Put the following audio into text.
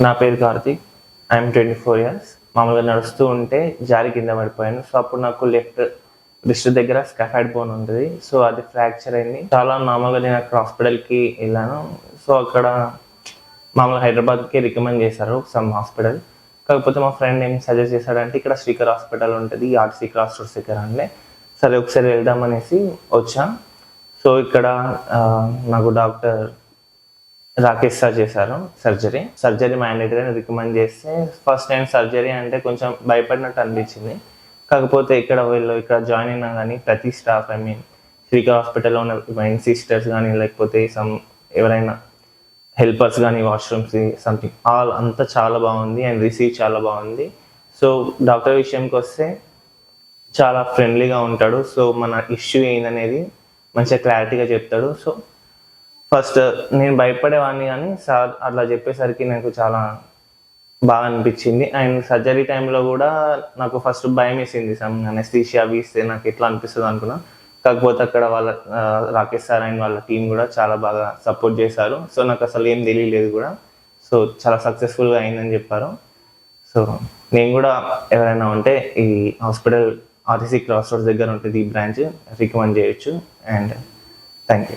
నా పేరు Karthik. I'm 24 years. మామూలుగా నడుస్తూ ఉంటే జారి కింద పడిపోయాను. సో అప్పుడు నాకు లెఫ్ట్ రిస్ట్ దగ్గర స్కాఫైడ్ బోన్ ఉంటుంది. సో అది ఫ్రాక్చర్ అయింది. చాలా మామూలుగా నేను అక్కడ హాస్పిటల్కి వెళ్ళాను. సో అక్కడ మామూలుగా హైదరాబాద్కి రికమెండ్ చేశారు సమ్ హాస్పిటల్. కాకపోతే మా ఫ్రెండ్ ఏం సజెస్ట్ చేశాడంటే ఇక్కడ శ్రీకర్ హాస్పిటల్ ఉంటుంది, ఆర్టీసీ క్రాస్ రోడ్స్ దగ్గర అంటే సరే ఒకసారి వెళ్దామనేసి వచ్చా. సో ఇక్కడ నాకు డాక్టర్ రాకేష్ సార్ చేశారు సర్జరీ మ్యాండేటరీ అని రికమెండ్ చేస్తే ఫస్ట్ టైం సర్జరీ అంటే కొంచెం భయపడినట్టు అనిపించింది. కాకపోతే ఇక్కడ జాయిన్ అయినా కానీ ప్రతి స్టాఫ్ శ్రీకర్ హాస్పిటల్లో ఉన్న సిస్టర్స్ కానీ లేకపోతే ఎవరైనా హెల్పర్స్ కానీ వాష్రూమ్స్ సంథింగ్ అంతా చాలా బాగుంది అండ్ రిసీవ్ చాలా బాగుంది. సో డాక్టర్ విషయంకి వస్తే చాలా ఫ్రెండ్లీగా ఉంటాడు. సో మన ఇష్యూ ఏందనేది మంచిగా క్లారిటీగా చెప్తాడు. సో ఫస్ట్ నేను భయపడేవాడిని కానీ సార్ అట్లా చెప్పేసరికి నాకు చాలా బాగా అనిపించింది. అండ్ సర్జరీ టైంలో కూడా నాకు ఫస్ట్ భయం వేసింది, అనెస్థీషియా అవి ఇస్తే నాకు ఎట్లా అనిపిస్తుంది అనుకున్నా. కాకపోతే అక్కడ వాళ్ళ రాకేష్ సార్ అండ్ వాళ్ళ టీం కూడా చాలా బాగా సపోర్ట్ చేశారు. సో నాకు అసలు ఏం తెలియలేదు కూడా. సో చాలా సక్సెస్ఫుల్గా అయిందని చెప్పారు. సో నేను కూడా ఎవరైనా ఉంటే ఈ హాస్పిటల్ ఆర్టీసీ క్రాస్ రోడ్స్ దగ్గర ఉంటుంది ఈ బ్రాంచ్ రికమెండ్ చేయొచ్చు. And thank you.